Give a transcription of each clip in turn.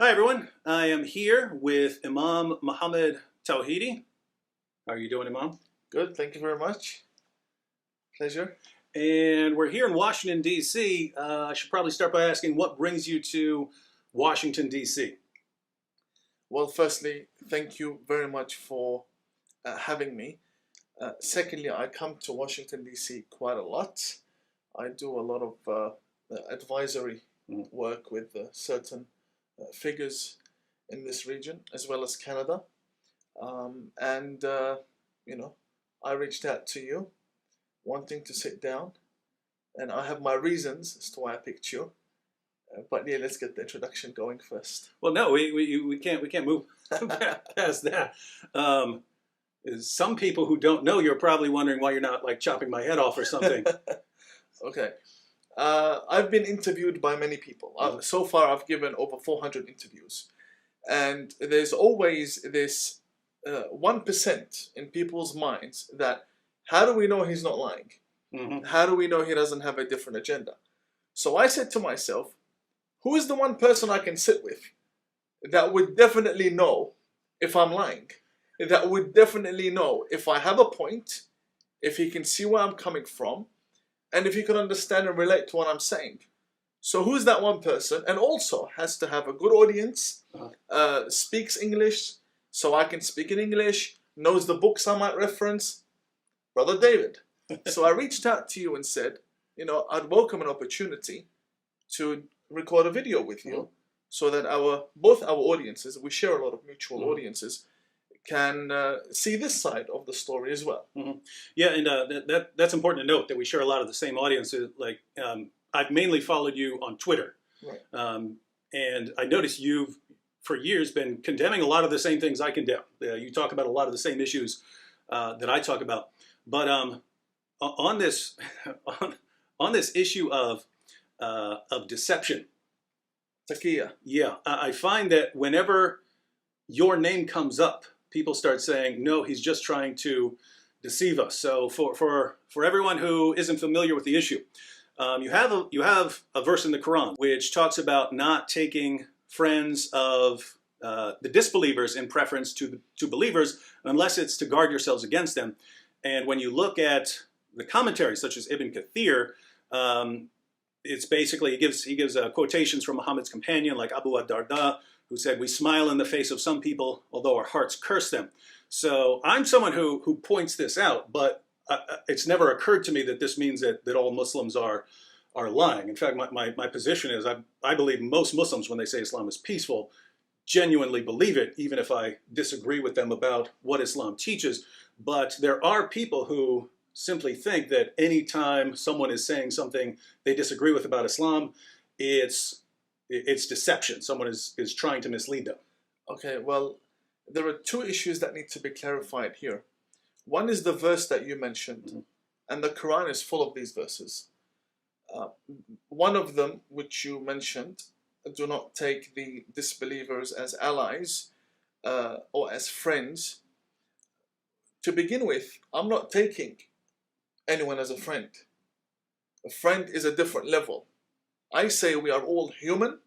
Hi everyone, I am here with Imam Mohammad Tawhidi. How are you doing, Imam? Good, thank you very much. Pleasure. And we're here in Washington, D.C. I should probably start by asking what brings you to Washington, D.C.? Well, firstly, thank you very much for having me. Secondly, I come to Washington, D.C. quite a lot. I do a lot of advisory Mhm. work with certain figures in this region, as well as Canada. And, you know, I reached out to you wanting to sit down, and I have my reasons as to why I picked you. But yeah, let's get the introduction going first. Well, no, we can't move past that. Um, some people who don't know you're probably wondering why you're not like chopping my head off or something. Okay. I've been interviewed by many people. So far, I've given over 400 interviews. And there's always this 1% in people's minds that how do we know he's not lying? Mhm. How do we know he doesn't have a different agenda? So I said to myself, who is the one person I can sit with that would definitely know if I'm lying? That would definitely know if I have a point, if he can see where I'm coming from, and if he can understand and relate to what I'm saying. So who's that one person? And also has to have a good audience, speaks English, so I can speak in English, knows the books I might reference. Brother David. So I reached out to you and said, I'd welcome an opportunity to record a video with you so that both our audiences, we share a lot of mutual audiences, can see this side of the story as well. Mhm. Yeah, and that's important to note that we share a lot of the same audiences. Like, I've mainly followed you on Twitter, Right. and I noticed you've for years been condemning a lot of the same things I condemn. You talk about a lot of the same issues that I talk about, but on this on this issue of deception, Takia. yeah, I find that whenever your name comes up, people start saying, "No, he's just trying to deceive us." So for everyone who isn't familiar with the issue, you have a verse in the Quran which talks about not taking friends of the disbelievers in preference to believers unless it's to guard yourselves against them. And when you look at the commentaries, such as Ibn Kathir, it's basically he gives quotations from Muhammad's companion like Abu ad-Darda, who said, "We smile in the face of some people, although our hearts curse them." So I'm someone who points this out, but it's never occurred to me that this means that all Muslims are lying. In fact, my position is I believe most Muslims, when they say Islam is peaceful, genuinely believe it, even if I disagree with them about what Islam teaches. But there are people who simply think that anytime someone is saying something they disagree with about Islam, it's deception. Someone is trying to mislead them. Okay, well, there are two issues that need to be clarified here. One is the verse that you mentioned, and the Quran is full of these verses. One of them, which you mentioned, do not take the disbelievers as allies or as friends. To begin with, I'm not taking anyone as a friend. A friend is a different level. I say we are all human.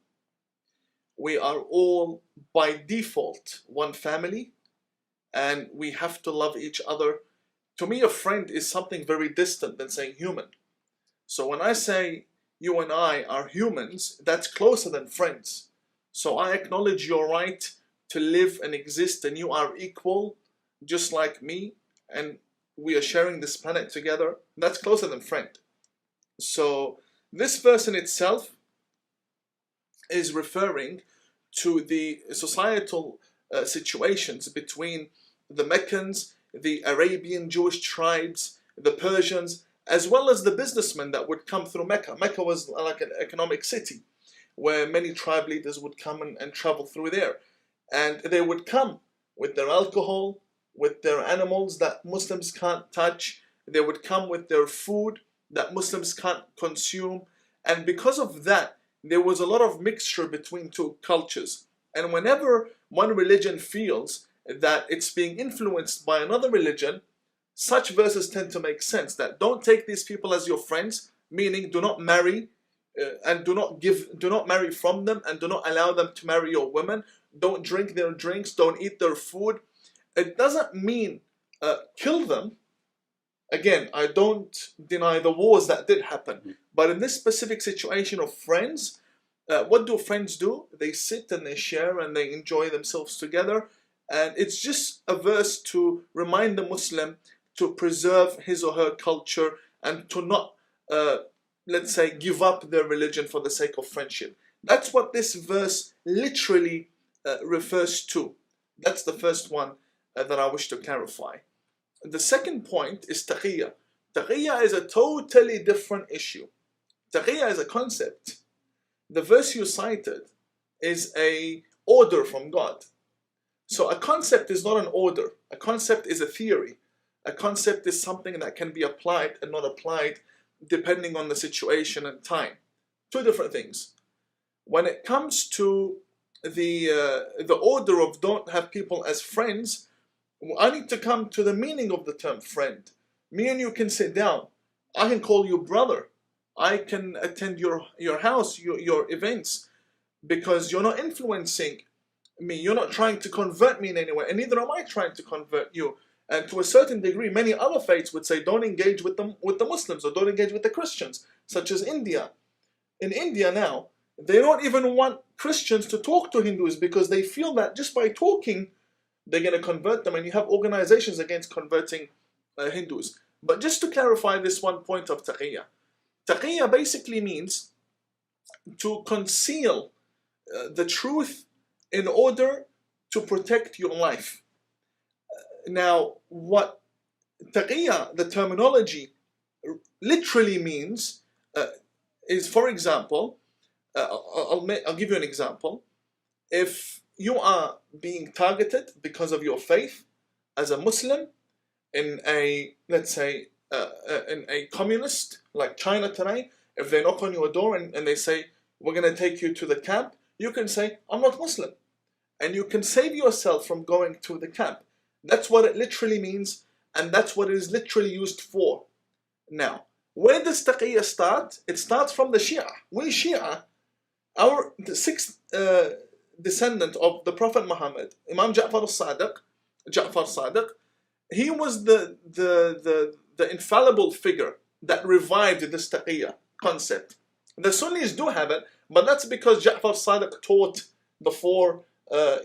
We are all by default one family, and we have to love each other. To me, a friend is something very distant than saying human. So when I say you and I are humans, that's closer than friends. So I acknowledge your right to live and exist, and you are equal, just like me, and we are sharing this planet together. That's closer than friend. So this verse in itself is referring to the societal situations between the Meccans, the Arabian Jewish tribes, the Persians, as well as the businessmen that would come through Mecca. Mecca was like an economic city where many tribe leaders would come and travel through there. And they would come with their alcohol, with their animals that Muslims can't touch. They would come with their food that Muslims can't consume. And because of that, there was a lot of mixture between two cultures. And whenever one religion feels that it's being influenced by another religion, such verses tend to make sense that don't take these people as your friends, meaning do not marry and do not marry from them, and do not allow them to marry your women. Don't drink their drinks. Don't eat their food. It doesn't mean kill them. Again, I don't deny the wars that did happen, but in this specific situation of friends, what do friends do? They sit and they share and they enjoy themselves together, and it's just a verse to remind the Muslim to preserve his or her culture and to not, let's say, give up their religion for the sake of friendship. That's what this verse literally refers to. That's the first one that I wish to clarify. The second point is taqiyya. Taqiyya is a totally different issue. Taqiyya is a concept. The verse you cited is an order from God. So a concept is not an order. A concept is a theory. A concept is something that can be applied and not applied depending on the situation and time. Two different things. When it comes to the order of don't have people as friends, I need to come to the meaning of the term friend. Me and you can sit down. I can call you brother. I can attend your house, your events, because you're not influencing me. You're not trying to convert me in any way, and neither am I trying to convert you. And to a certain degree, many other faiths would say don't engage with the Muslims, or don't engage with the Christians, such as India. In India now, they don't even want Christians to talk to Hindus because they feel that just by talking, they're going to convert them, and you have organizations against converting Hindus. But just to clarify this one point of taqiyya. Taqiyya basically means to conceal the truth in order to protect your life. Now, what taqiyya, the terminology, literally means is, for example, I'll give you an example. If you are being targeted because of your faith as a Muslim in a, let's say, in a communist like China today, if they knock on your door and they say, we're going to take you to the camp, you can say, I'm not Muslim. And you can save yourself from going to the camp. That's what it literally means, and that's what it is literally used for. Now, where does taqiyya start? It starts from the Shia. We Shia, the sixth descendant of the Prophet Muhammad, Imam Ja'far Sadiq, he was the infallible figure that revived this taqiyya concept. The Sunnis do have it, but that's because Ja'far Sadiq taught the four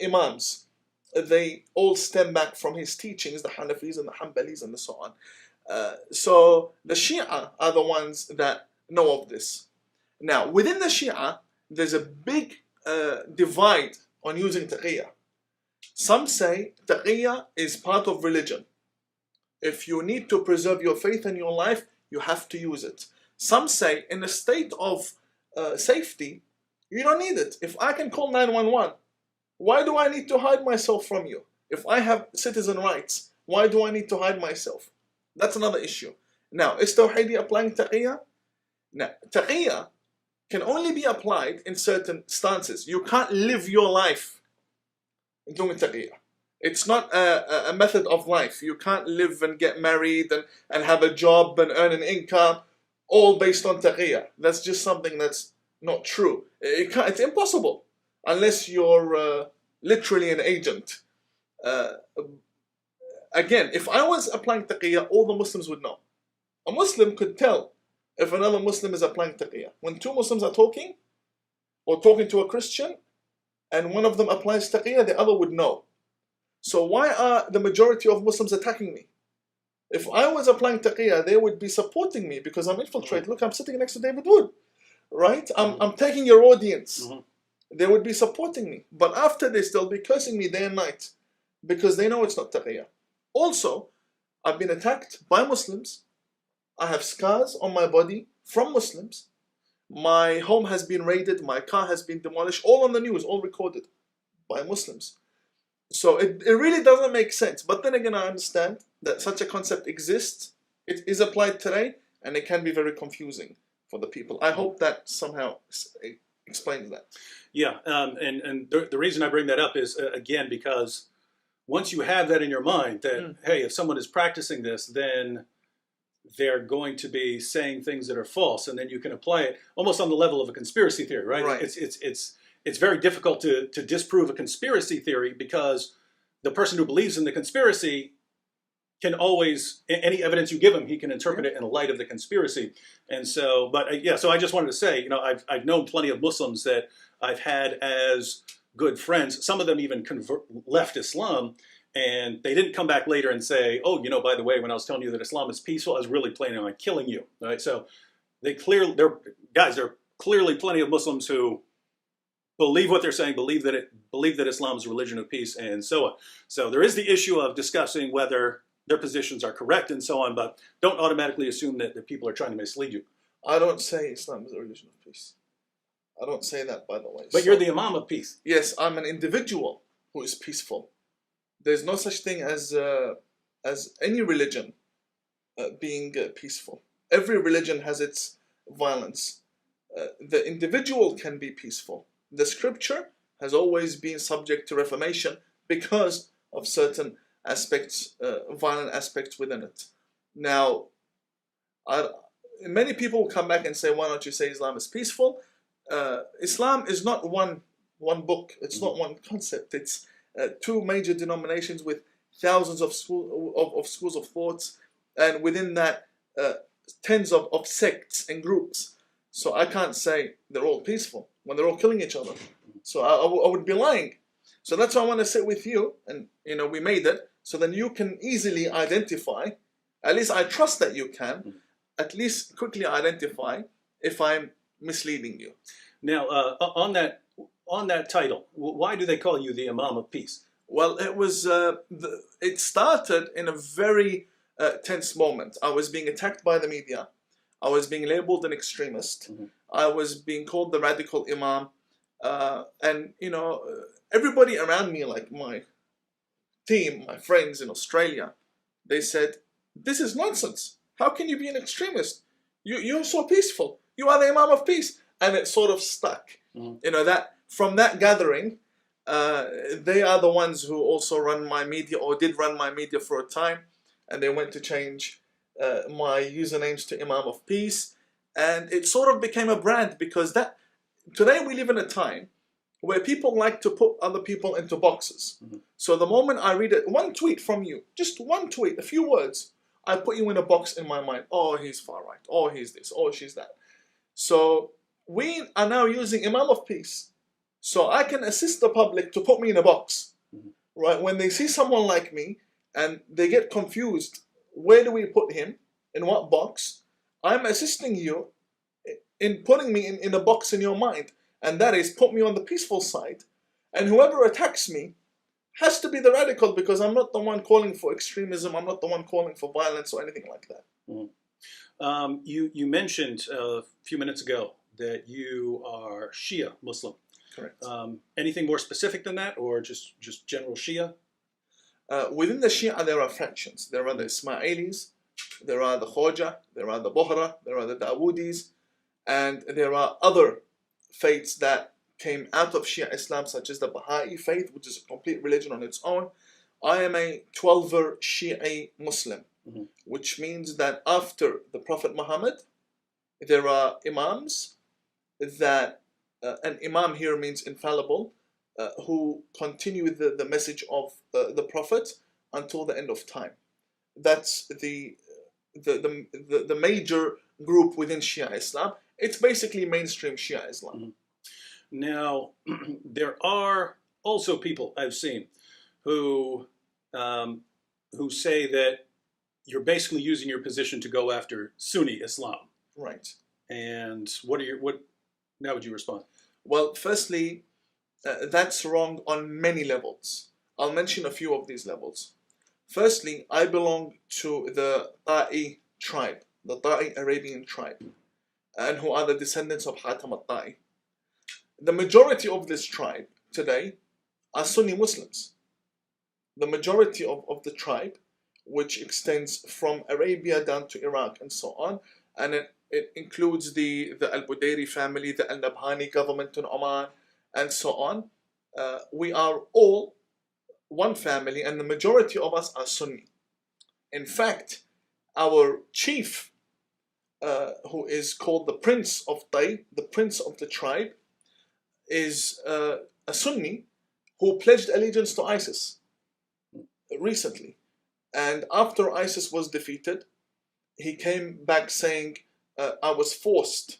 Imams. They all stem back from his teachings, the Hanafis and the Hanbalis and so on. So the Shia are the ones that know of this. Now, within the Shia, there's a big divide on using taqiyya. Some say taqiyya is part of religion. If you need to preserve your faith and your life, you have to use it. Some say in a state of safety, you don't need it. If I can call 911, why do I need to hide myself from you? If I have citizen rights, why do I need to hide myself? That's another issue. Now, is Tawhidi applying taqiyya? Now, taqiyya can only be applied in certain stances. You can't live your life doing taqiyya. It's not a method of life. You can't live and get married and have a job and earn an income all based on taqiyya. That's just something that's not true. It's impossible unless you're literally an agent. Again, if I was applying taqiyya, all the Muslims would know. A Muslim could tell if another Muslim is applying taqiyya. When two Muslims are talking, or talking to a Christian, and one of them applies taqiyya, the other would know. So why are the majority of Muslims attacking me? If I was applying taqiyya, they would be supporting me because I'm infiltrated. Look, I'm sitting next to David Wood, right? I'm taking your audience. They would be supporting me. But after this, they'll be cursing me day and night because they know it's not taqiyya. Also, I've been attacked by Muslims. I have scars on my body from Muslims. My home has been raided. My car has been demolished. All on the news, all recorded by Muslims. So it really doesn't make sense. But then again, I understand that such a concept exists. It is applied today, and it can be very confusing for the people. I hope that somehow explains that. Yeah, and the reason I bring that up is, again, because once you have that in your mind, that, hey, if someone is practicing this, then they're going to be saying things that are false, and then you can apply it almost on the level of a conspiracy theory, right? Right. It's very difficult to disprove a conspiracy theory, because the person who believes in the conspiracy can always, any evidence you give him, he can interpret it in the light of the conspiracy. And so, but yeah, so I just wanted to say, I've known plenty of Muslims that I've had as good friends. Some of them even left Islam, and they didn't come back later and say, oh, by the way, when I was telling you that Islam is peaceful, I was really planning on killing you. Right? So there are clearly plenty of Muslims who believe what they're saying, believe that Islam is a religion of peace, and so on. So there is the issue of discussing whether their positions are correct and so on, but don't automatically assume that people are trying to mislead you. I don't say Islam is a religion of peace. I don't say that, by the way. But you're the Imam of Peace. Yes, I'm an individual who is peaceful. There's no such thing as any religion being peaceful. Every religion has its violence. The individual can be peaceful. The scripture has always been subject to reformation because of certain aspects, violent aspects within it. Now, many people will come back and say, why don't you say Islam is peaceful? Islam is not one book. It's not one concept. It's two major denominations with thousands of schools of thoughts, and within that, tens of sects and groups. So I can't say they're all peaceful when they're all killing each other. So I would be lying. So that's why I want to sit with you, and we made it, so then you can easily identify, at least I trust that you can, at least quickly identify if I'm misleading you. Now, on that title, why do they call you the Imam of Peace? Well, it started in a very tense moment. I was being attacked by the media. I was being labeled an extremist. I was being called the radical Imam. And, everybody around me, like my team, my friends in Australia, they said, this is nonsense. How can you be an extremist? You're so peaceful. You are the Imam of Peace. And it sort of stuck. That from that gathering, they are the ones who also run my media, or did run my media for a time. And they went to change my usernames to Imam of Peace. And it sort of became a brand, because today we live in a time where people like to put other people into boxes. So the moment I read one tweet from you, just one tweet, a few words, I put you in a box in my mind. Oh, he's far right. Oh, he's this. Oh, she's that. So we are now using Imam of Peace, so I can assist the public to put me in a box. Right? When they see someone like me and they get confused, where do we put him? In what box? I'm assisting you in putting me in a box in your mind. And that is, put me on the peaceful side. And whoever attacks me has to be the radical, because I'm not the one calling for extremism. I'm not the one calling for violence or anything like that. You mentioned a few minutes ago that you are Shia Muslim. Correct. Anything more specific than that, or just general Shia? Within the Shia, there are fractions. There are the Ismailis, there are the Khoja, there are the Bohra, there are the Dawoodis, and there are other faiths that came out of Shia Islam, such as the Baha'i faith, which is a complete religion on its own. I am a 12er Shia Muslim, which means that after the Prophet Muhammad, there are imams that, an imam here means infallible, who continue the message of the Prophet until the end of time. That's the major group within Shia Islam. It's basically mainstream Shia Islam. Now, there are also people I've seen who say that you're basically using your position to go after Sunni Islam. Right. And how would you respond? Well, firstly, that's wrong on many levels. I'll mention a few of these levels. Firstly, I belong to the Ta'i tribe, the Ta'i Arabian tribe, and who are the descendants of Hatim al-Ta'i. The majority of this tribe today are Sunni Muslims. The majority of the tribe, which extends from Arabia down to Iraq and so on, and it includes the Al-Budayri family, the Al-Nabhani government in Oman, and so on. We are all one family, and the majority of us are Sunni. In fact, our chief, who is called the Prince of Tay, the Prince of the tribe, is a Sunni who pledged allegiance to ISIS recently. And after ISIS was defeated, he came back saying, I was forced.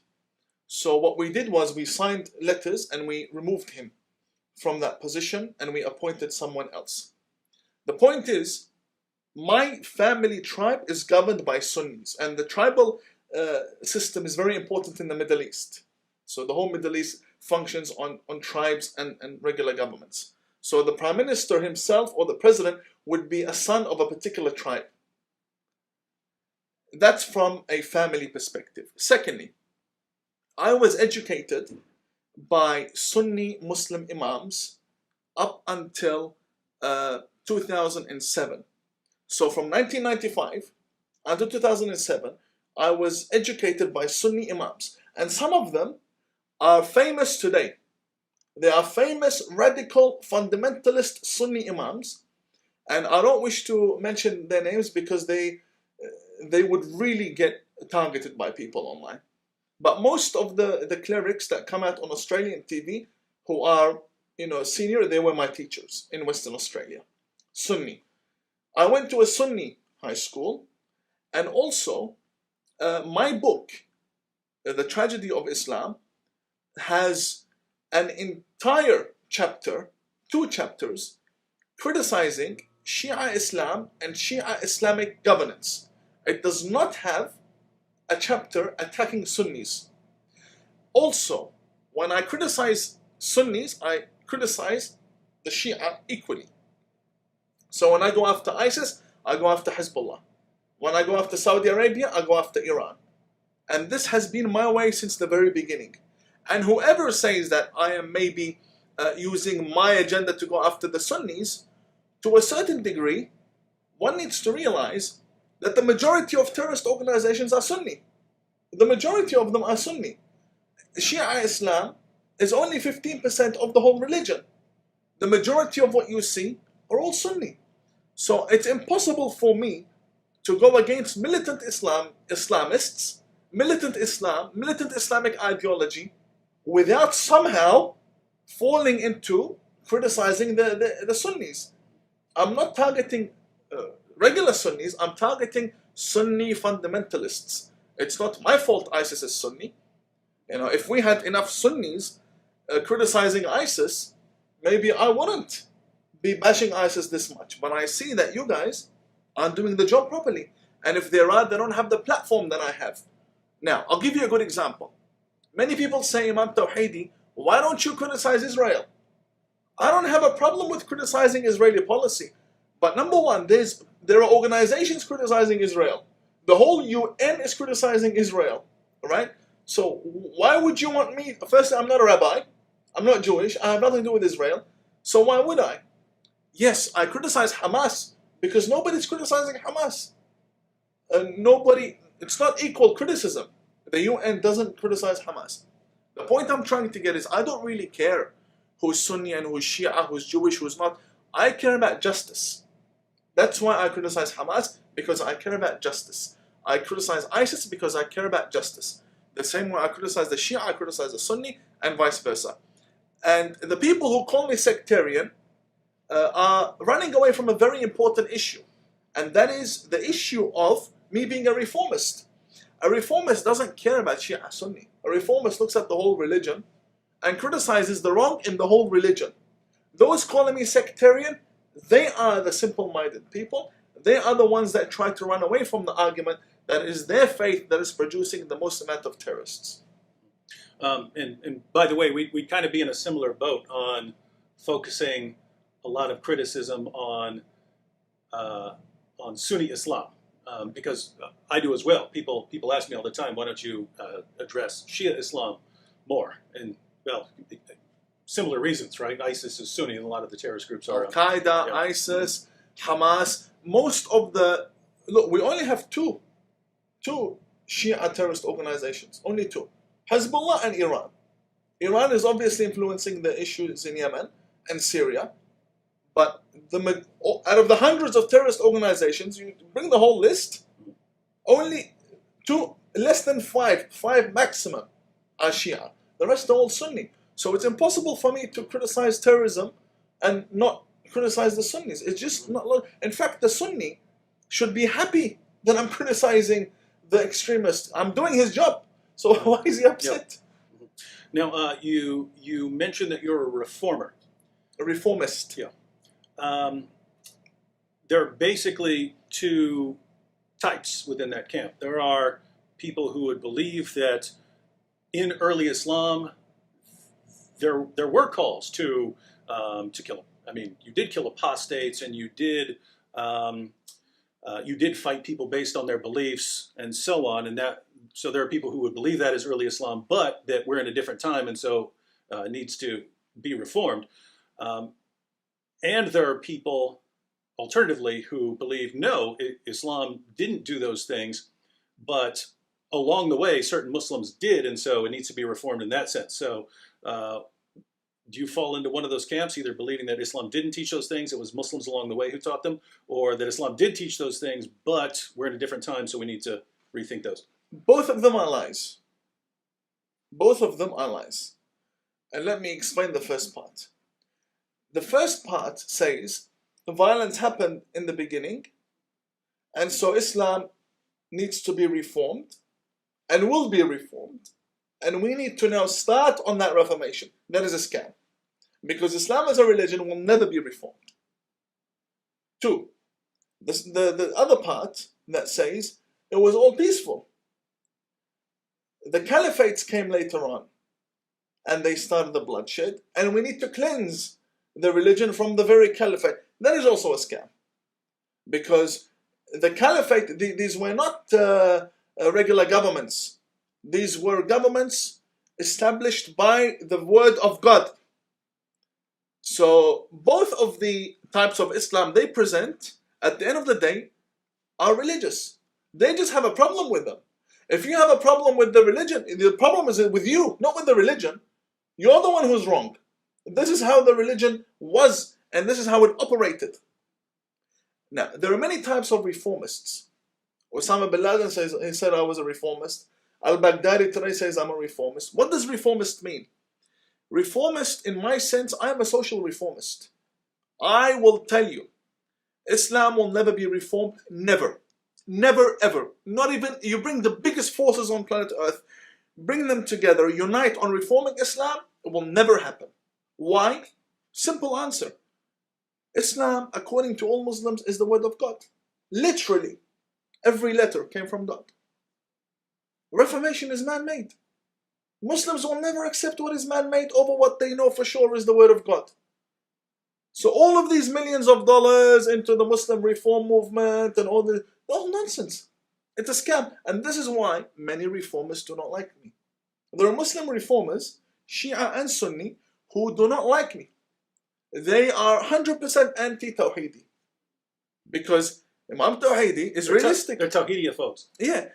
So what we did was we signed letters and we removed him from that position and we appointed someone else. The point is, my family tribe is governed by Sunnis, and the tribal system is very important in the Middle East. So the whole Middle East functions on tribes and regular governments. So the prime minister himself or the president would be a son of a particular tribe. That's from a family perspective. Secondly, I was educated by Sunni Muslim imams up until 2007. So from 1995 until 2007, I was educated by Sunni imams. And some of them are famous today. They are famous radical fundamentalist Sunni imams. And I don't wish to mention their names because they would really get targeted by people online. But most of the clerics that come out on Australian TV who are, senior, they were my teachers in Western Australia. Sunni. I went to a Sunni high school, and also my book, The Tragedy of Islam, has an entire chapter, 2 chapters, criticizing Shia Islam and Shia Islamic governance. It does not have a chapter attacking Sunnis. Also, when I criticize Sunnis, I criticize the Shia equally. So when I go after ISIS, I go after Hezbollah. When I go after Saudi Arabia, I go after Iran. And this has been my way since the very beginning. And whoever says that I am maybe using my agenda to go after the Sunnis, to a certain degree, one needs to realize that the majority of terrorist organizations are Sunni. The majority of them are Sunni. Shia Islam is only 15% of the whole religion. The majority of what you see are all Sunni. So it's impossible for me to go against militant Islamists, militant Islam, militant Islamic ideology, without somehow falling into criticizing the Sunnis. I'm not targeting regular Sunnis, I'm targeting Sunni fundamentalists. It's not my fault ISIS is Sunni. If we had enough Sunnis criticizing ISIS, maybe I wouldn't be bashing ISIS this much. But I see that you guys aren't doing the job properly. And if they're right, they don't have the platform that I have. Now, I'll give you a good example. Many people say, Imam Tawhidi, why don't you criticize Israel? I don't have a problem with criticizing Israeli policy. But number one, there are organizations criticizing Israel. The whole UN is criticizing Israel, right? So why would you want me? Firstly, I'm not a rabbi. I'm not Jewish. I have nothing to do with Israel. So why would I? Yes, I criticize Hamas because nobody's criticizing Hamas. It's not equal criticism. The UN doesn't criticize Hamas. The point I'm trying to get is I don't really care who's Sunni and who's Shia, who's Jewish, who's not. I care about justice. That's why I criticize Hamas, because I care about justice. I criticize ISIS because I care about justice. The same way I criticize the Shia, I criticize the Sunni, and vice versa. And the people who call me sectarian are running away from a very important issue. And that is the issue of me being a reformist. A reformist doesn't care about Shia Sunni. A reformist looks at the whole religion and criticizes the wrong in the whole religion. Those calling me sectarian, they are the simple-minded people. They are the ones that try to run away from the argument that it is their faith that is producing the most amount of terrorists. And by the way, we'd kind of be in a similar boat on focusing a lot of criticism on Sunni Islam, because I do as well. People ask me all the time, why don't you address Shia Islam more? And well, similar reasons, right? ISIS is Sunni, and a lot of the terrorist groups are. Al-Qaeda, yeah. ISIS, Hamas. Most of we only have two Shia terrorist organizations. Only 2. Hezbollah and Iran. Iran is obviously influencing the issues in Yemen and Syria. But out of the hundreds of terrorist organizations, you bring the whole list, Only two, less than five maximum are Shia. The rest are all Sunni. So it's impossible for me to criticize terrorism and not criticize the Sunnis. It's just not. In fact, the Sunni should be happy that I'm criticizing the extremist. I'm doing his job. So why is he upset? Yep. Now, you mentioned that you're a reformer. A reformist. Yeah. There are basically two types within that camp. There are people who would believe that in early Islam, there were calls to kill them. I mean, you did kill apostates, and you did fight people based on their beliefs, and so on. And that, so there are people who would believe that as early Islam, but that we're in a different time, and so it needs to be reformed. And there are people, alternatively, who believe, no, Islam didn't do those things, but along the way, certain Muslims did, and so it needs to be reformed in that sense. So do you fall into one of those camps, either believing that Islam didn't teach those things, it was Muslims along the way who taught them, or that Islam did teach those things, but we're in a different time, so we need to rethink those? Both of them are lies. Both of them are lies. And let me explain the first part. The first part says the violence happened in the beginning, and so Islam needs to be reformed and will be reformed, and we need to now start on that reformation. That is a scam, because Islam as a religion will never be reformed. Two, the other part that says it was all peaceful. The caliphates came later on, and they started the bloodshed, and we need to cleanse the religion from the very caliphate. That is also a scam, because the caliphate, these were not regular governments. These were governments established by the word of God. So both of the types of Islam they present, at the end of the day, are religious. They just have a problem with them. If you have a problem with the religion, the problem is with you, not with the religion. You're the one who's wrong. This is how the religion was, and this is how it operated. Now, there are many types of reformists. Osama bin Laden said I was a reformist. Al-Baghdadi today says I'm a reformist. What does reformist mean? Reformist, in my sense, I am a social reformist. I will tell you, Islam will never be reformed, never. Never, ever. Not even, you bring the biggest forces on planet Earth, bring them together, unite on reforming Islam, it will never happen. Why? Simple answer. Islam, according to all Muslims, is the word of God. Literally, every letter came from God. Reformation is man-made. Muslims will never accept what is man-made over what they know for sure is the word of God. So all of these millions of dollars into the Muslim reform movement and all this, all nonsense. It's a scam. And this is why many reformers do not like me. There are Muslim reformers, Shia and Sunni, who do not like me. They are 100% anti-Tawhidi. Because Imam Tawhidi is realistic. They're Tawhidi folks. Yeah,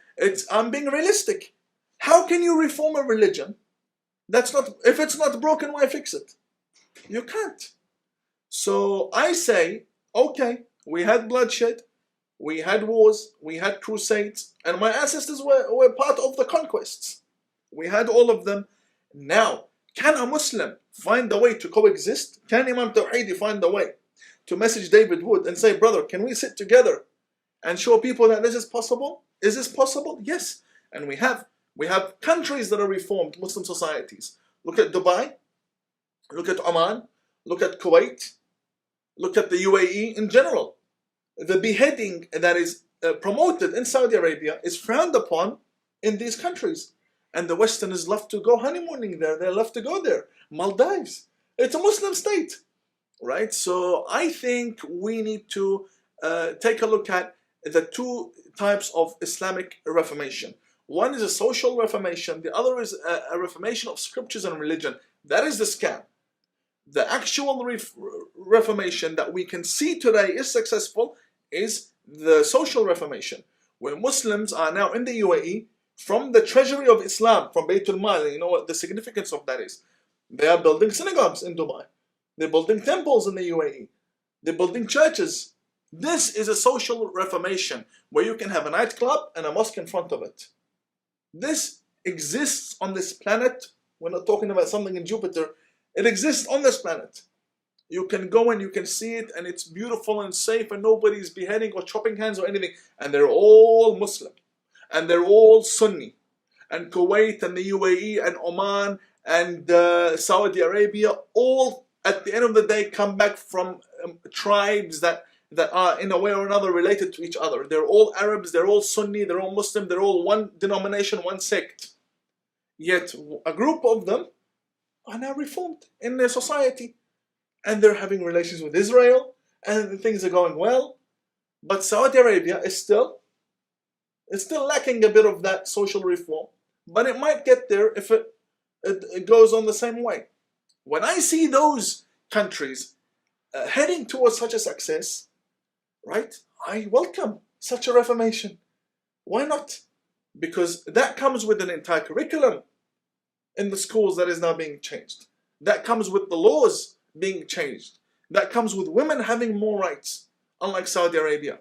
I'm being realistic. How can you reform a religion that's not, if it's not broken, why fix it? You can't. So I say, okay, we had bloodshed, we had wars, we had crusades, and my ancestors were part of the conquests. We had all of them. Now, can a Muslim find a way to coexist? Can Imam Tawhidi find a way to message David Wood and say, brother, can we sit together and show people that this is possible? Is this possible? Yes. And we have countries that are reformed, Muslim societies. Look at Dubai, look at Oman, look at Kuwait, look at the UAE in general. The beheading that is promoted in Saudi Arabia is frowned upon in these countries. And the Westerners love to go honeymooning there. They love to go there. Maldives. It's a Muslim state, right? So I think we need to take a look at the two types of Islamic reformation. One is a social reformation. The other is a reformation of scriptures and religion. That is the scam. The actual reformation that we can see today is successful is the social reformation, where Muslims are now in the UAE from the treasury of Islam, from Baytul Mal. You know what the significance of that is. They are building synagogues in Dubai. They're building temples in the UAE. They're building churches. This is a social reformation where you can have a nightclub and a mosque in front of it. This exists on this planet. We're not talking about something in Jupiter. It exists on this planet. You can go and you can see it, and it's beautiful and safe, and nobody's beheading or chopping hands or anything. And they're all Muslim, and they're all Sunni. And Kuwait and the UAE and Oman and Saudi Arabia, all at the end of the day come back from tribes that are in a way or another related to each other. They're all Arabs, they're all Sunni, they're all Muslim, they're all one denomination, one sect. Yet a group of them are now reformed in their society. And they're having relations with Israel, and things are going well. But Saudi Arabia is still lacking a bit of that social reform. But it might get there if it goes on the same way. When I see those countries heading towards such a success, right, I welcome such a reformation. Why not? Because that comes with an entire curriculum in the schools that is now being changed. That comes with the laws being changed. That comes with women having more rights, unlike Saudi Arabia.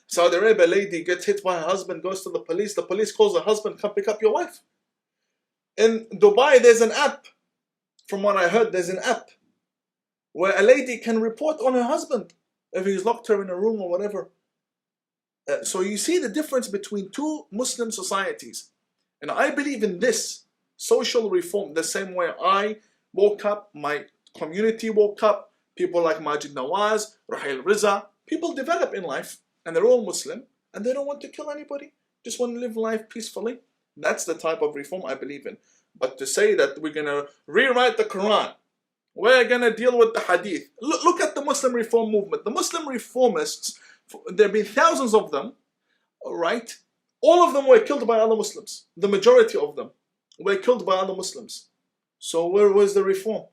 Saudi Arabia, a lady gets hit by her husband, goes to the police calls her husband, come pick up your wife. In Dubai, there's an app. From what I heard, there's an app where a lady can report on her husband if he's locked her in a room or whatever. So you see the difference between two Muslim societies. And I believe in this social reform the same way I woke up, my community woke up, people like Majid Nawaz, Rahil Riza, people develop in life and they're all Muslim and they don't want to kill anybody, just want to live life peacefully. That's the type of reform I believe in. But to say that we're going to rewrite the Quran, we're going to deal with the Hadith. Look at the Muslim reform movement. The Muslim reformists, there have been thousands of them, right? All of them were killed by other Muslims. The majority of them were killed by other Muslims. So where was the reform?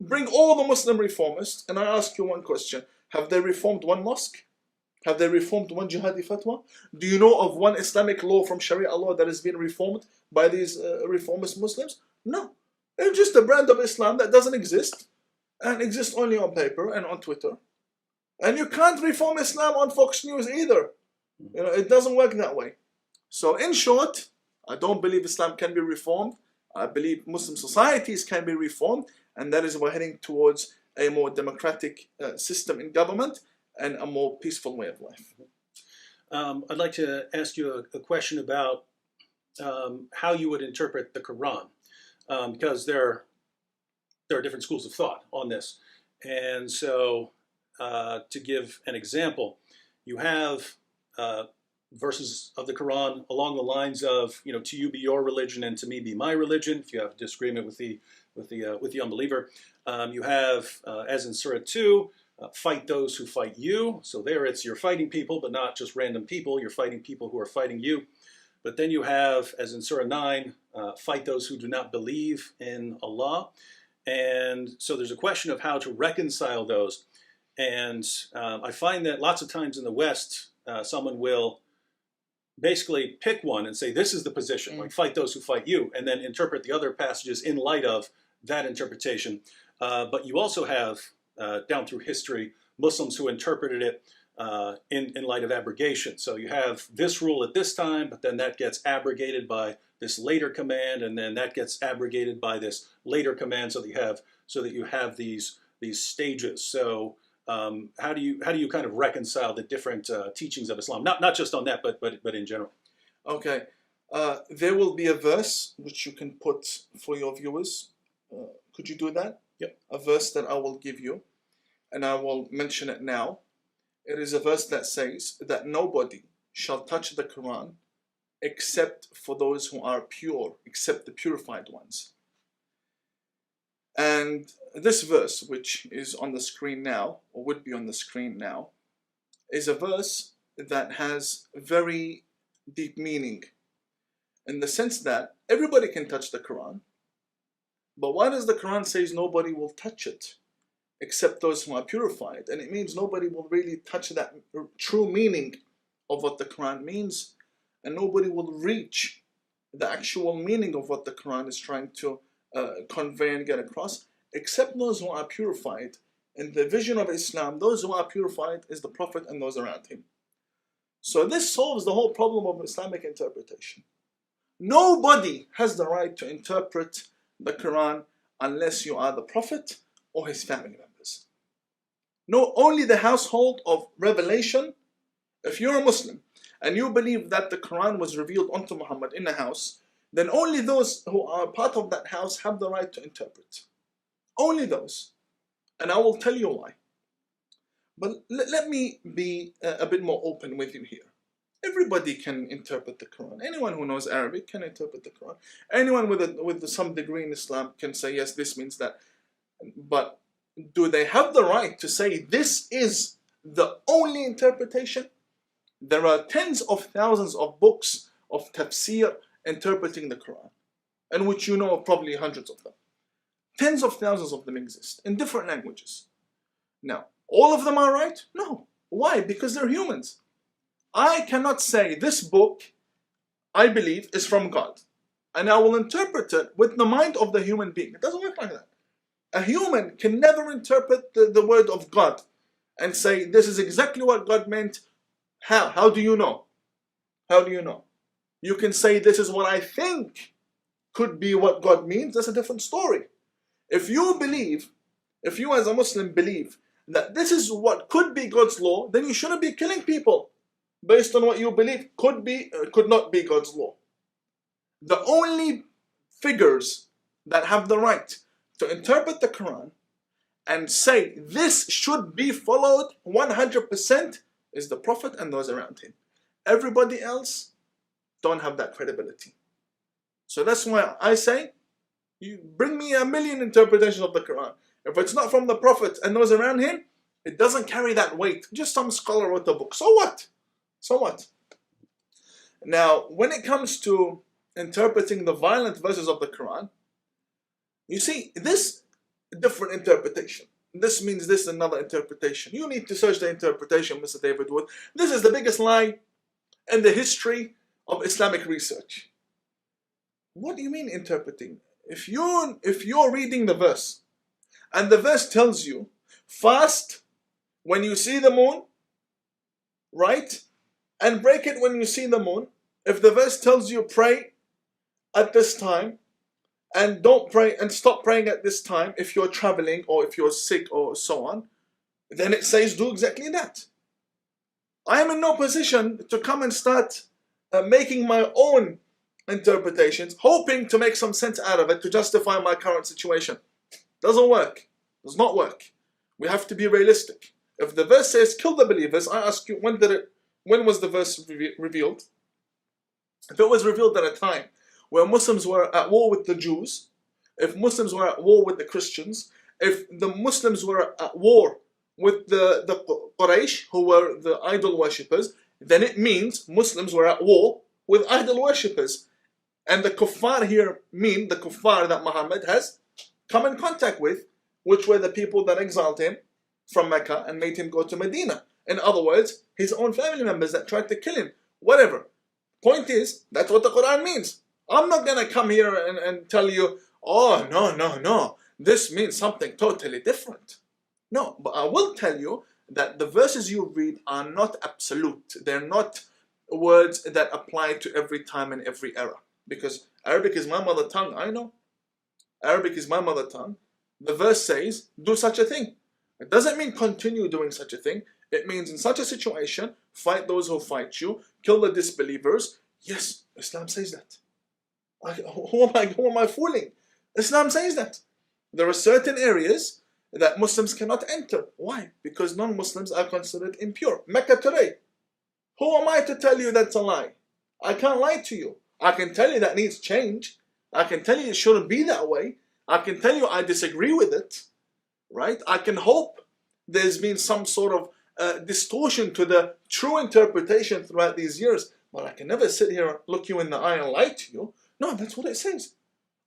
Bring all the Muslim reformists, and I ask you one question. Have they reformed one mosque? Have they reformed one jihadi fatwa? Do you know of one Islamic law from Sharia law that has been reformed by these reformist Muslims? No. They're just a brand of Islam that doesn't exist and exists only on paper and on Twitter. And you can't reform Islam on Fox News either. You know, it doesn't work that way. So in short, I don't believe Islam can be reformed. I believe Muslim societies can be reformed, and that is we're heading towards a more democratic system in government and a more peaceful way of life. I'd like to ask you a question about how you would interpret the Quran, because there are different schools of thought on this. And so to give an example, you have verses of the Quran along the lines of, you know, to you be your religion and to me be my religion. If you have a disagreement with the unbeliever, you have as in Surah 2, fight those who fight you. So there it's you're fighting people, but not just random people. You're fighting people who are fighting you. But then you have, as in Surah 9, fight those who do not believe in Allah. And so there's a question of how to reconcile those. And I find that lots of times in the West, someone will basically pick one and say, this is the position, like fight those who fight you, and then interpret the other passages in light of that interpretation. But you also have, down through history, Muslims who interpreted it in light of abrogation. So you have this rule at this time, but then that gets abrogated by this later command, and then that gets abrogated by this later command, so that you have these stages. So how do you kind of reconcile the different teachings of Islam? Not just on that, but in general. Okay, there will be a verse which you can put for your viewers. Could you do that? Yep. A verse that I will give you, and I will mention it now. It is a verse that says that nobody shall touch the Quran except for those who are pure, except the purified ones. And this verse, which is on the screen now, or would be on the screen now, is a verse that has very deep meaning, in the sense that everybody can touch the Quran, but why does the Quran say nobody will touch it except those who are purified? And it means nobody will really touch that true meaning of what the Quran means, and nobody will reach the actual meaning of what the Quran is trying to convey and get across, except those who are purified in the vision of Islam, those who are purified is the Prophet and those around him. So this solves the whole problem of Islamic interpretation. Nobody has the right to interpret the Quran unless you are the Prophet or his family members. No, only the household of revelation. If you're a Muslim and you believe that the Quran was revealed unto Muhammad in a house, then only those who are part of that house have the right to interpret. Only those. And I will tell you why. But let me be a bit more open with you here. Everybody can interpret the Quran. Anyone who knows Arabic can interpret the Quran. Anyone with some degree in Islam can say, yes, this means that. But do they have the right to say this is the only interpretation? There are tens of thousands of books of tafsir interpreting the Quran, and which you know of probably hundreds of them. Tens of thousands of them exist in different languages. Now, all of them are right? No. Why? Because they're humans. I cannot say this book, I believe, is from God, and I will interpret it with the mind of the human being. It doesn't work like that. A human can never interpret the word of God and say, this is exactly what God meant. How? How do you know? How do you know? You can say, this is what I think could be what God means. That's a different story. If you as a Muslim believe that this is what could be God's law, then you shouldn't be killing people based on what you believe could not be God's law. The only figures that have the right to interpret the Quran and say this should be followed 100% is the Prophet and those around him. Everybody else don't have that credibility. So that's why I say, you bring me 1,000,000 interpretations of the Quran. If it's not from the Prophet and those around him, it doesn't carry that weight. Just some scholar wrote a book. So what? So what? Now, when it comes to interpreting the violent verses of the Quran, you see, this different interpretation. This means this another interpretation. You need to search the interpretation, Mr. David Wood. This is the biggest lie in the history of Islamic research. What do you mean interpreting? If you're reading the verse, and the verse tells you, fast when you see the moon, right? And break it when you see the moon. If the verse tells you pray at this time, and don't pray and stop praying at this time if you're traveling or if you're sick or so on, then it says do exactly that. I am in no position to come and start making my own interpretations, hoping to make some sense out of it to justify my current situation. Doesn't work. Does not work. We have to be realistic. If the verse says kill the believers, I ask you, when was the verse revealed? If it was revealed at a time where Muslims were at war with the Jews, if Muslims were at war with the Christians, if the Muslims were at war with the Quraysh, who were the idol worshippers, then it means Muslims were at war with idol worshippers. And the kuffar here mean the kuffar that Muhammad has come in contact with, which were the people that exiled him from Mecca and made him go to Medina. In other words, his own family members that tried to kill him. Whatever. Point is, that's what the Quran means. I'm not going to come here and tell you, oh, no, this means something totally different. No, but I will tell you that the verses you read are not absolute. They're not words that apply to every time and every era. Because Arabic is my mother tongue, I know. Arabic is my mother tongue. The verse says, do such a thing. It doesn't mean continue doing such a thing. It means in such a situation, fight those who fight you, kill the disbelievers. Yes, Islam says that. Who am I fooling? Islam says that. There are certain areas that Muslims cannot enter. Why? Because non-Muslims are considered impure. Mecca today. Who am I to tell you that's a lie? I can't lie to you. I can tell you that needs change. I can tell you it shouldn't be that way. I can tell you I disagree with it. Right? I can hope there's been some sort of distortion to the true interpretation throughout these years. But I can never sit here and look you in the eye and lie to you. No, that's what it says.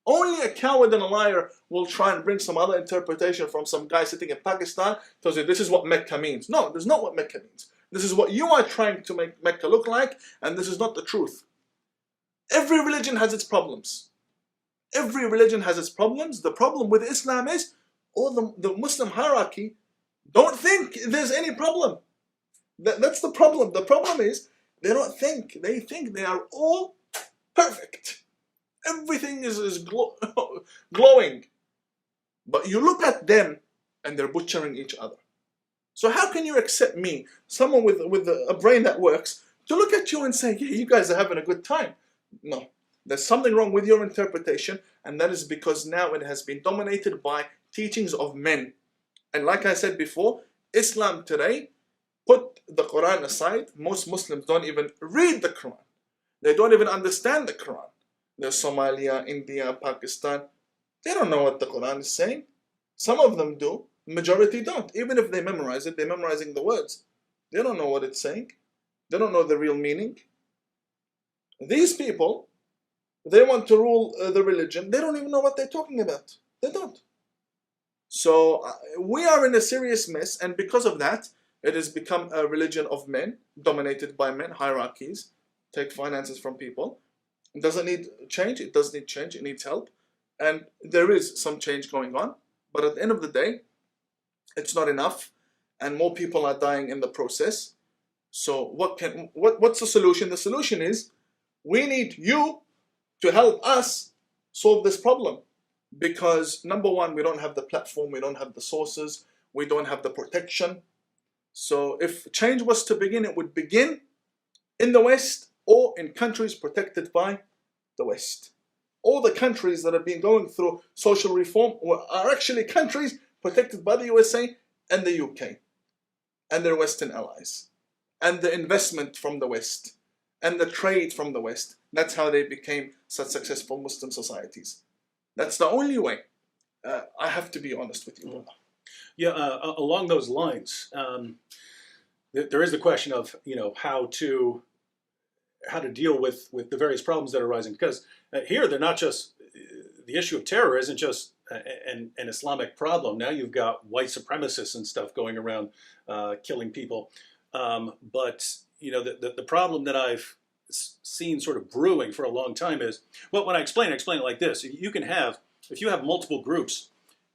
Only a coward and a liar will try and bring some other interpretation from some guy sitting in Pakistan, tells you this is what Mecca means. No, this is not what Mecca means. This is what you are trying to make Mecca look like, and this is not the truth. Every religion has its problems. Every religion has its problems. The problem with Islam is all the Muslim hierarchy Don't think there's any problem. That's the problem. The problem is they don't think. They think they are all perfect. Everything is glowing. But you look at them and they're butchering each other. So how can you accept me, someone with a brain that works, to look at you and say, yeah, you guys are having a good time? No. There's something wrong with your interpretation, and that is because now it has been dominated by teachings of men. And like I said before, Islam today, put the Quran aside, most Muslims don't even read the Quran. They don't even understand the Quran. There's Somalia, India, Pakistan. They don't know what the Quran is saying. Some of them do. Majority don't. Even if they memorize it, they're memorizing the words. They don't know what it's saying. They don't know the real meaning. These people, they want to rule the religion. They don't even know what they're talking about. They don't. So we are in a serious mess, and because of that, it has become a religion of men, dominated by men, hierarchies, take finances from people. It doesn't need change. It does need change. It needs help. And there is some change going on. But at the end of the day, it's not enough. And more people are dying in the process. So what's the solution? The solution is we need you to help us solve this problem. Because number one, we don't have the platform. We don't have the sources. We don't have the protection. So if change was to begin, it would begin in the West or in countries protected by the West. All the countries that have been going through social reform are actually countries protected by the USA and the UK and their Western allies, and the investment from the West and the trade from the West. That's how they became such successful Muslim societies. That's the only way. I have to be honest with you. Yeah, along those lines, there is the question of how to deal with the various problems that are arising, because here they're not just the issue of terror isn't just an Islamic problem. Now you've got white supremacists and stuff going around killing people, but the problem that I've seen sort of brewing for a long time is, well, when I explain it like this: if you have multiple groups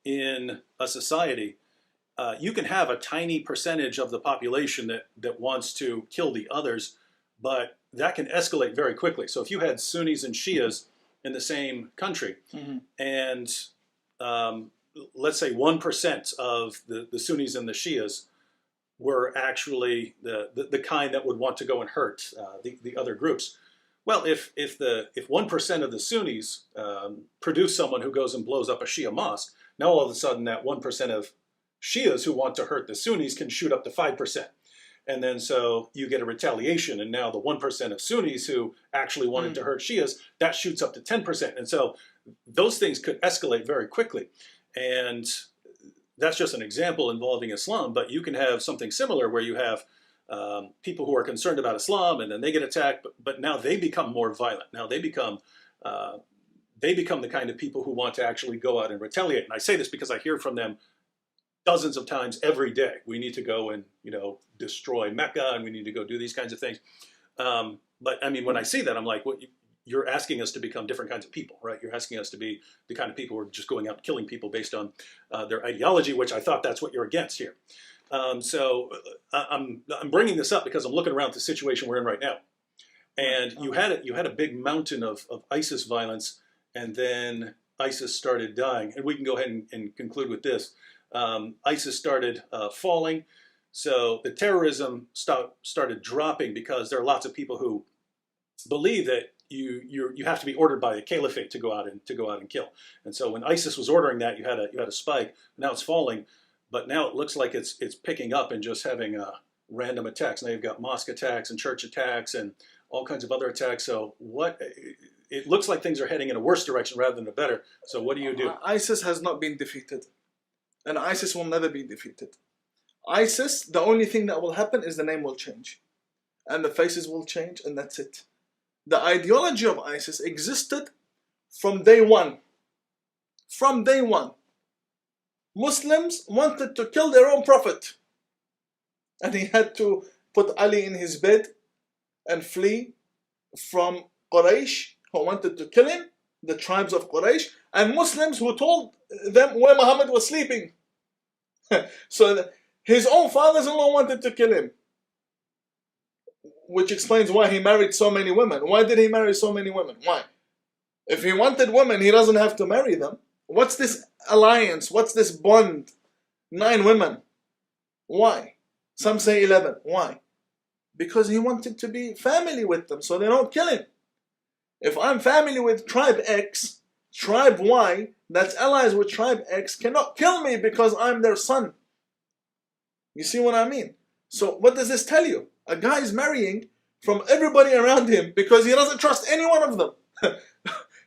in a society, you can have a tiny percentage of the population that wants to kill the others, but that can escalate very quickly. So if you had Sunnis and Shias in the same country, and let's say 1% of the Sunnis and the Shias were actually the kind that would want to go and hurt the other groups. Well, if 1% of the Sunnis produce someone who goes and blows up a Shia mosque, now all of a sudden that 1% of Shias who want to hurt the Sunnis can shoot up to 5%. And then so you get a retaliation, and now the 1% of Sunnis who actually wanted to hurt Shias, that shoots up to 10%. And so those things could escalate very quickly. And that's just an example involving Islam, but you can have something similar where you have people who are concerned about Islam, and then they get attacked, but now they become more violent. Now they become the kind of people who want to actually go out and retaliate. And I say this because I hear from them dozens of times every day. We need to go and destroy Mecca, and we need to go do these kinds of things. But I mean, when I see that, I'm like, well, you're asking us to become different kinds of people, right? You're asking us to be the kind of people who are just going out and killing people based on their ideology, which I thought that's what you're against here. So I'm bringing this up because I'm looking around at the situation we're in right now, and you had a big mountain of ISIS violence, and then ISIS started dying, and we can go ahead and conclude with this. ISIS started falling, so the terrorism started dropping because there are lots of people who believe that you have to be ordered by a caliphate to go out and kill. And so when ISIS was ordering that, you had a spike. Now it's falling, but now it looks like it's picking up and just having random attacks. Now you've got mosque attacks and church attacks and all kinds of other attacks. So it looks like things are heading in a worse direction rather than a better. So what do you do? ISIS has not been defeated, and ISIS will never be defeated. ISIS, the only thing that will happen is the name will change, and the faces will change, and that's it. The ideology of ISIS existed from day one. From day one. Muslims wanted to kill their own prophet, and he had to put Ali in his bed and flee from Quraysh, who wanted to kill him, the tribes of Quraysh, and Muslims who told them where Muhammad was sleeping. So His own fathers-in-law wanted to kill him, which explains why he married so many women. Why did he marry so many women? Why? If he wanted women, he doesn't have to marry them. What's this alliance? What's this bond? 9 women. Why? Some say 11. Why? Because he wanted to be family with them so they don't kill him. If I'm family with tribe X, tribe Y, that's allies with tribe X, cannot kill me because I'm their son. You see what I mean? So what does this tell you? A guy is marrying from everybody around him because he doesn't trust any one of them.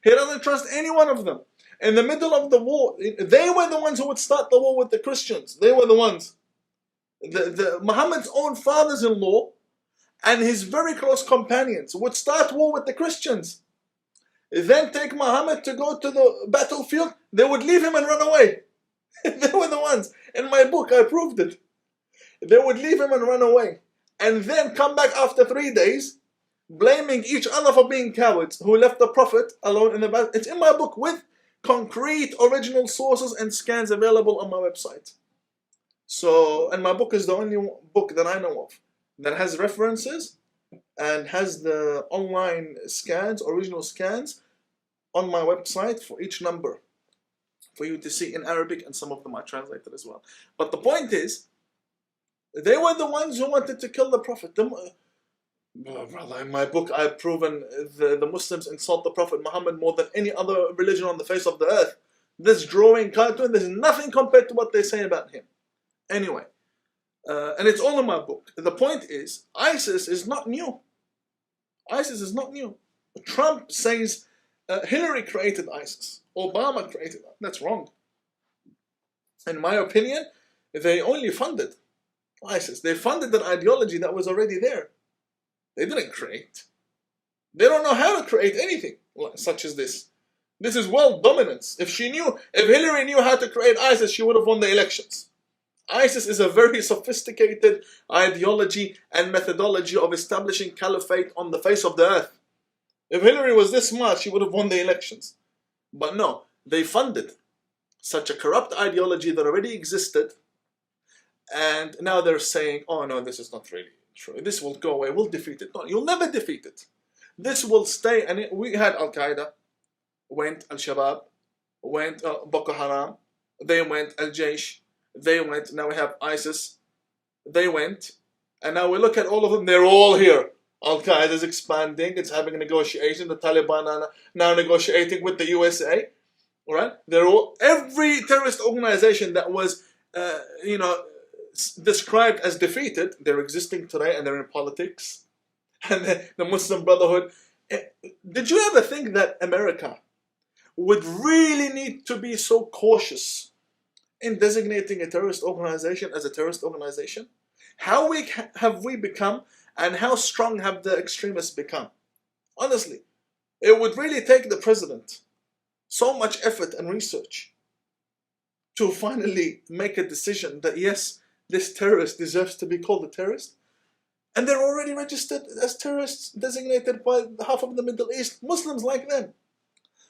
He doesn't trust any one of them. In the middle of the war, they were the ones who would start the war with the Christians. They were the ones. Muhammad's own fathers-in-law and his very close companions would start war with the Christians. Then take Muhammad to go to the battlefield. They would leave him and run away. They were the ones. In my book, I proved it. They would leave him and run away. And then come back after 3 days, blaming each other for being cowards who left the Prophet alone in the battle. It's in my book with concrete original sources and scans available on my website. So, and my book is the only book that I know of that has references and has the online scans, original scans on my website for each number for you to see in Arabic, and some of them are translated as well. But the point is, they were the ones who wanted to kill the Prophet. Brother, in my book I've proven the Muslims insult the Prophet Muhammad more than any other religion on the face of the earth. This drawing cartoon, there's nothing compared to what they say about him. Anyway, and it's all in my book. The point is, ISIS is not new. ISIS is not new. Trump says Hillary created ISIS. Obama created it. That's wrong. In my opinion, they only funded ISIS. They funded an ideology that was already there. They didn't create. They don't know how to create anything such as this. This is world dominance. If Hillary knew how to create ISIS, she would have won the elections. ISIS is a very sophisticated ideology and methodology of establishing caliphate on the face of the earth. If Hillary was this smart, she would have won the elections. But no, they funded such a corrupt ideology that already existed, and now they're saying, oh no, this is not really true. This will go away. We'll defeat it. No, you'll never defeat it. This will stay. And we had Al-Qaeda, went Al-Shabaab, went Boko Haram, they went Al-Jaish, they went, now we have ISIS, they went, and now we look at all of them, they're all here. Al-Qaeda is expanding, it's having a negotiation, the Taliban are now negotiating with the USA, right? They're all, every terrorist organization that was, described as defeated, they're existing today and they're in politics. And the Muslim Brotherhood. Did you ever think that America would really need to be so cautious in designating a terrorist organization as a terrorist organization? How weak have we become, and how strong have the extremists become? Honestly, it would really take the president so much effort and research to finally make a decision that yes, this terrorist deserves to be called a terrorist. And they're already registered as terrorists, designated by half of the Middle East, Muslims like them.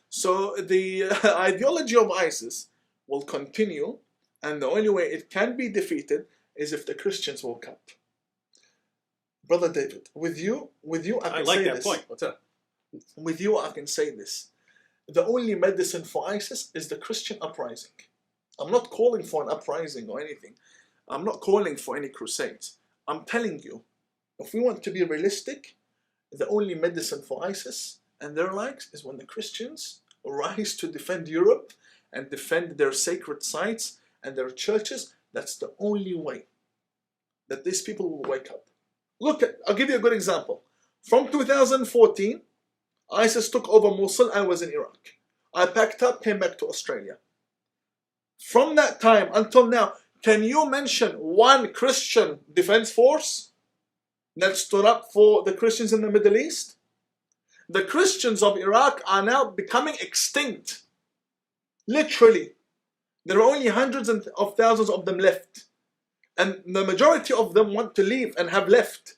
So the ideology of ISIS will continue, and the only way it can be defeated is if the Christians woke up. Brother David, with you, I can say this. Point. What's up? With you, I can say this. The only medicine for ISIS is the Christian uprising. I'm not calling for an uprising or anything. I'm not calling for any crusades. I'm telling you, if we want to be realistic, the only medicine for ISIS and their likes is when the Christians rise to defend Europe and defend their sacred sites and their churches. That's the only way that these people will wake up. Look, I'll give you a good example. From 2014, ISIS took over Mosul. I was in Iraq. I packed up, came back to Australia. From that time until now, can you mention one Christian defense force that stood up for the Christians in the Middle East? The Christians of Iraq are now becoming extinct. Literally. There are only hundreds of thousands of them left. And the majority of them want to leave and have left.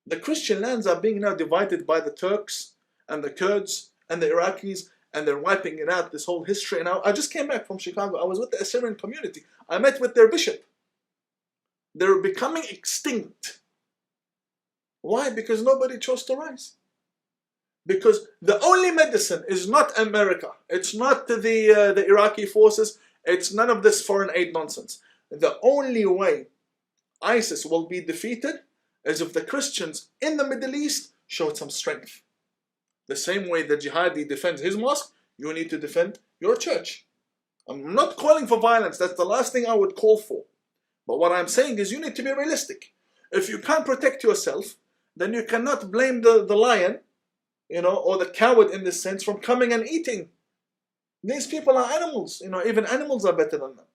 The Christian lands are being now divided by the Turks and the Kurds and the Iraqis, and they're wiping it out, this whole history. And I just came back from Chicago. I was with the Assyrian community. I met with their bishop. They're becoming extinct. Why? Because nobody chose to rise. Because the only medicine is not America. It's not the Iraqi forces. It's none of this foreign aid nonsense. The only way ISIS will be defeated is if the Christians in the Middle East showed some strength. The same way the jihadi defends his mosque, you need to defend your church. I'm not calling for violence. That's the last thing I would call for. But what I'm saying is you need to be realistic. If you can't protect yourself, then you cannot blame the lion, or the coward in this sense, from coming and eating. These people are animals. Even animals are better than them.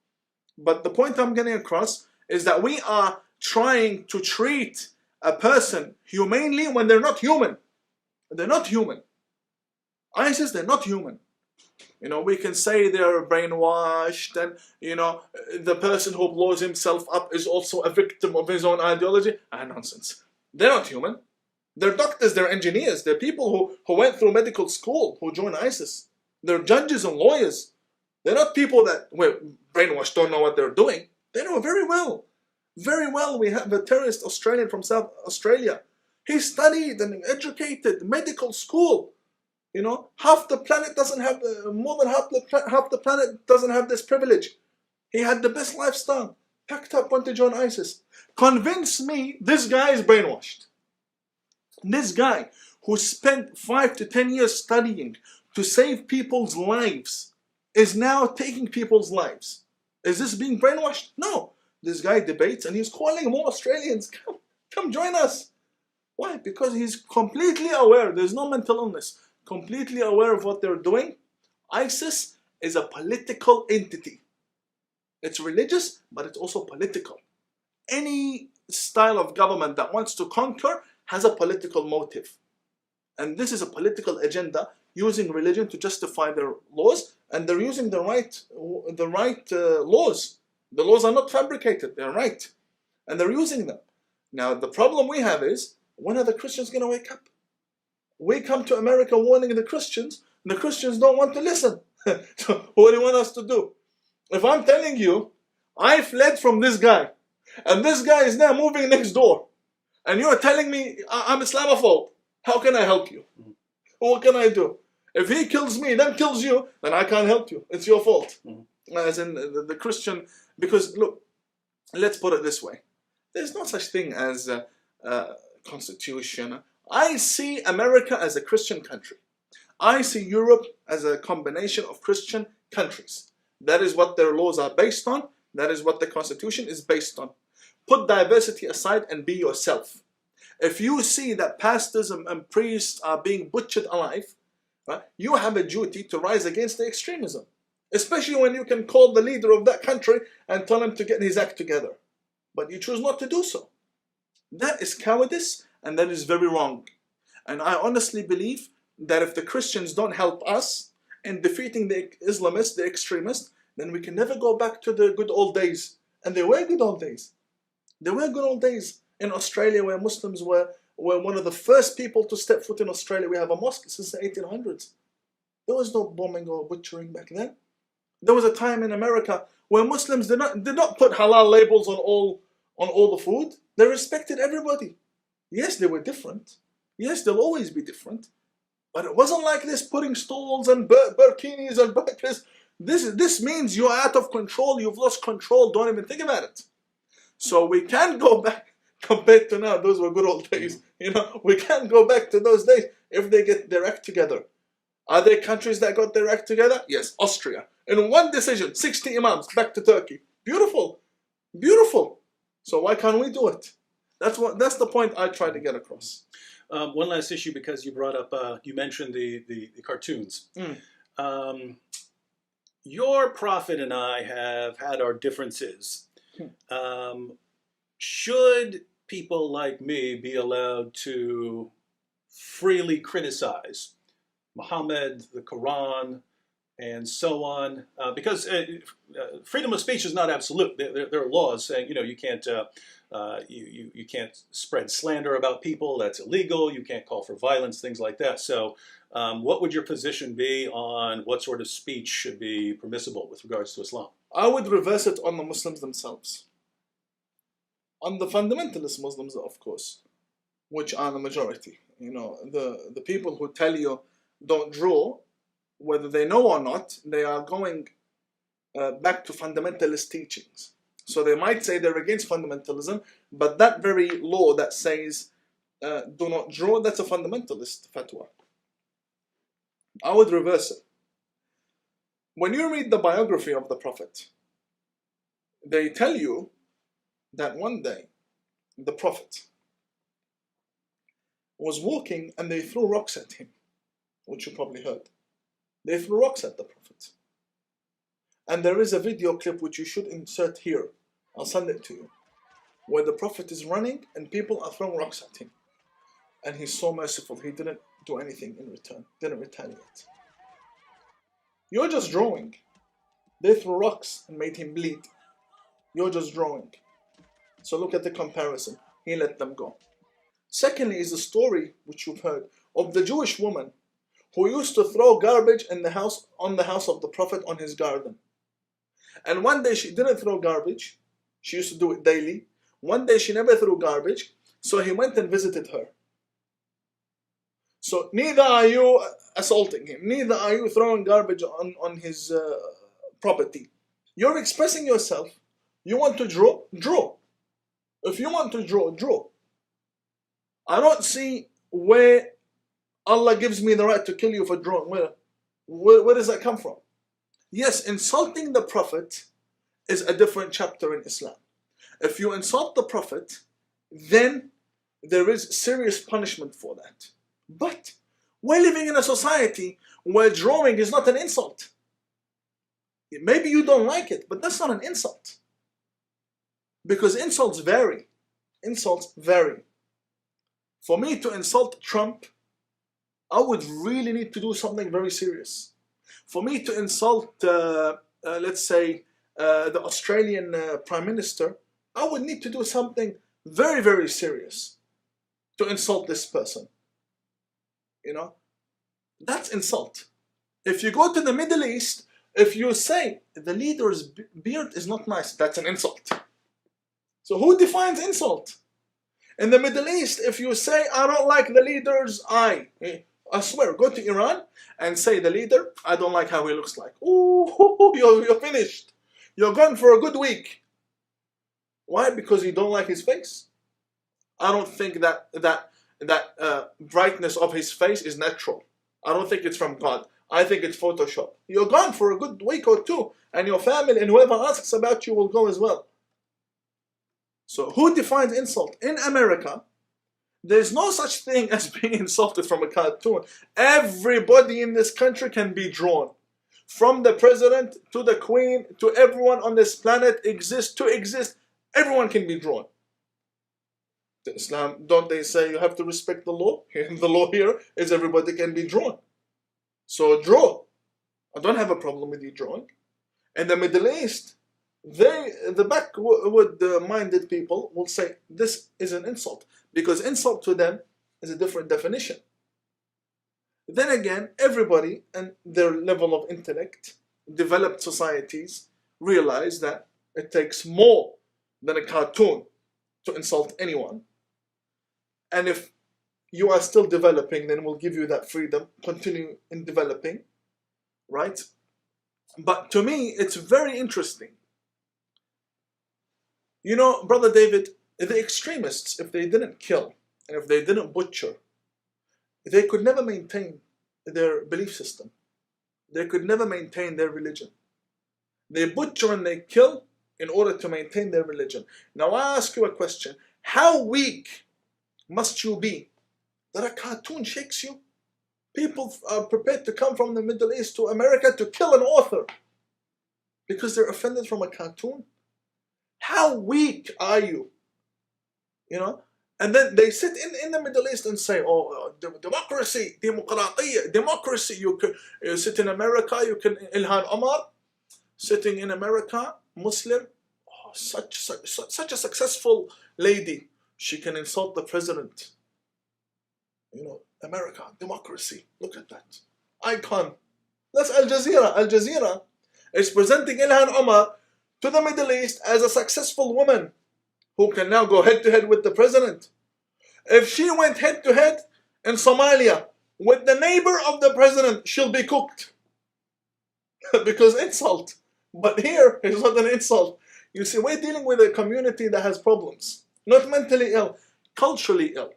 But the point I'm getting across is that we are trying to treat a person humanely when they're not human. They're not human. ISIS, they're not human. We can say they're brainwashed and, the person who blows himself up is also a victim of his own ideology. Nonsense. They're not human. They're doctors, they're engineers, they're people who went through medical school, who joined ISIS. They're judges and lawyers. They're not people that were brainwashed, don't know what they're doing. They know very well. Very well. We have a terrorist Australian from South Australia. He studied and educated medical school. Half the planet doesn't have, more than half the planet doesn't have this privilege. He had the best lifestyle. Packed up, went to join ISIS. Convince me this guy is brainwashed. This guy who spent 5 to 10 years studying to save people's lives is now taking people's lives. Is this being brainwashed? No. This guy debates and he's calling more Australians, come join us. Why? Because he's completely aware. There's no mental illness. Completely aware of what they're doing. ISIS is a political entity. It's religious, but it's also political. Any style of government that wants to conquer has a political motive. And this is a political agenda using religion to justify their laws, and they're using the right laws. The laws are not fabricated, they're right. And they're using them. Now, the problem we have is, when are the Christians going to wake up? We come to America warning the Christians don't want to listen. So what do you want us to do? If I'm telling you, I fled from this guy, and this guy is now moving next door, and you're telling me I'm Islamophobe, how can I help you? What can I do? If he kills me, then kills you, then I can't help you. It's your fault. As in the Christian, because look, let's put it this way. There's no such thing as a constitution. I see America as a Christian country. I see Europe as a combination of Christian countries. That is what their laws are based on. That is what the constitution is based on. Put diversity aside and be yourself. If you see that pastors and priests are being butchered alive, right, you have a duty to rise against the extremism. Especially when you can call the leader of that country and tell him to get his act together. But you choose not to do so. That is cowardice, and that is very wrong. And I honestly believe that if the Christians don't help us in defeating the Islamists, the extremists, then we can never go back to the good old days. And they were good old days. There were good old days in Australia where Muslims were one of the first people to step foot in Australia. We have a mosque since the 1800s. There was no bombing or butchering back then. There was a time in America where Muslims did not put halal labels on all the food. They respected everybody. Yes, they were different. Yes, they'll always be different. But it wasn't like this, putting stalls and burkinis and burkas. This means you're out of control. You've lost control. Don't even think about it. So we can't go back compared to now. Those were good old days. We can't go back to those days if they get their act together. Are there countries that got their act together? Yes, Austria. In one decision, 60 imams back to Turkey. Beautiful. Beautiful. So why can't we do it? That's the point I try to get across. One last issue, because you brought up, you mentioned the cartoons. Your prophet and I have had our differences. Should people like me be allowed to freely criticize Muhammad, the Quran, and so on? Because freedom of speech is not absolute. There are laws saying, you can't you can't spread slander about people. That's illegal. You can't call for violence, things like that. So what would your position be on what sort of speech should be permissible with regards to Islam? I would reverse it on the Muslims themselves. on the fundamentalist Muslims, of course, which are the majority. The people who tell you don't draw, whether they know or not, they are going back to fundamentalist teachings. So they might say they're against fundamentalism, but that very law that says do not draw, that's a fundamentalist fatwa. I would reverse it. When you read the biography of the Prophet, they tell you that one day the Prophet was walking and they threw rocks at him, which you probably heard. They threw rocks at the Prophet. And there is a video clip which you should insert here. I'll send it to you. Where the Prophet is running and people are throwing rocks at him. And he's so merciful, he didn't do anything in return, didn't retaliate. You're just drawing. They threw rocks and made him bleed. You're just drawing. So look at the comparison. He let them go. Secondly is the story which you've heard of the Jewish woman who used to throw garbage on the house of the Prophet on his garden. And one day she didn't throw garbage. She used to do it daily. One day she never threw garbage, so he went and visited her. So neither are you assaulting him, neither are you throwing garbage on his property. You're expressing yourself. You want to draw? Draw. If you want to draw, draw. I don't see where Allah gives me the right to kill you for drawing. Where does that come from? Yes, insulting the Prophet is a different chapter in Islam. If you insult the Prophet, then there is serious punishment for that. But we're living in a society where drawing is not an insult. Maybe you don't like it, but that's not an insult. Because insults vary. Insults vary. For me to insult Trump, I would really need to do something very serious. For me to insult, let's say, the Australian Prime Minister, I would need to do something very, very serious to insult this person. That's insult. If you go to the Middle East, if you say the leader's beard is not nice, that's an insult. So who defines insult? In the Middle East, if you say, I don't like the leader's eye, I swear, go to Iran and say, the leader, I don't like how he looks like. Ooh, you're finished. You're gone for a good week. Why? Because you don't like his face? I don't think that brightness of his face is natural. I don't think it's from God. I think it's Photoshop. You're gone for a good week or two, and your family and whoever asks about you will go as well. So who defines insult? In America, there's no such thing as being insulted from a cartoon. Everybody in this country can be drawn. From the president to the queen to everyone on this planet exist. Everyone can be drawn. In Islam, don't they say you have to respect the law? The law here is everybody can be drawn. So draw. I don't have a problem with you drawing. In the Middle East, the backward-minded people will say this is an insult, because insult to them is a different definition. Then again, everybody and their level of intellect, developed societies, realize that it takes more than a cartoon to insult anyone. And if you are still developing, then we'll give you that freedom, continue in developing, right? But to me, it's very interesting. Brother David, the extremists, if they didn't kill, and if they didn't butcher, they could never maintain their belief system. They could never maintain their religion. They butcher and they kill in order to maintain their religion. Now I ask you a question. How weak must you be that a cartoon shakes you? People are prepared to come from the Middle East to America to kill an author because they're offended from a cartoon. How weak are you? And then they sit in the Middle East and say, oh, democracy, democracy. You sit in America, you can, Ilhan Omar, sitting in America, Muslim, such a successful lady, she can insult the president. America, democracy, look at that. Icon. That's Al Jazeera. Al Jazeera is presenting Ilhan Omar to the Middle East as a successful woman. who can now go head to head with the president. If she went head to head in Somalia with the neighbor of the president, she'll be cooked. Because insult. But here, it's not an insult. You see, we're dealing with a community that has problems. Not mentally ill, culturally ill.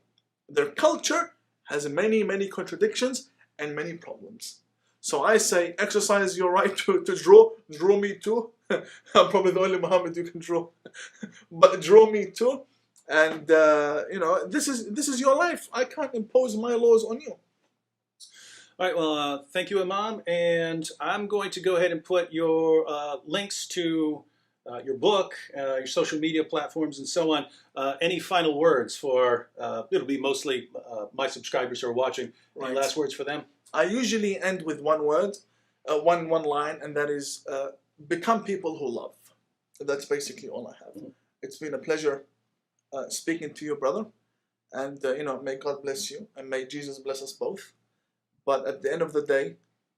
Their culture has many, many contradictions and many problems. So I say, exercise your right to draw. Draw me too. I'm probably the only Muhammad you can draw. But draw me too. And, you know, this is your life. I can't impose my laws on you. All right, well, thank you, Imam. And I'm going to go ahead and put your links to your book, your social media platforms, and so on. Any final words for, it'll be mostly my subscribers who are watching. Any last words for them? I usually end with one word, one line, and that is become people who love. That's basically all I have. It's been a pleasure speaking to you, brother. And, you know, may God bless you, and may Jesus bless us both. But at the end of the day,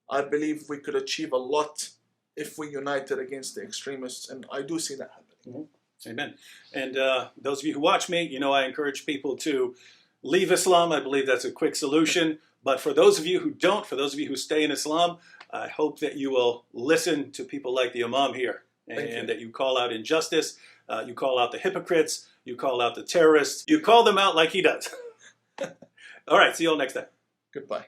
I believe we could achieve a lot if we united against the extremists, and I do see that happening. Amen. And those of you who watch me, you know I encourage people to leave Islam. I believe that's a quick solution. But for those of you who don't, for those of you who stay in Islam, I hope that you will listen to people like the Imam here, and that you call out injustice, you call out the hypocrites, you call out the terrorists, you call them out like he does. All right, see you all next time. Goodbye.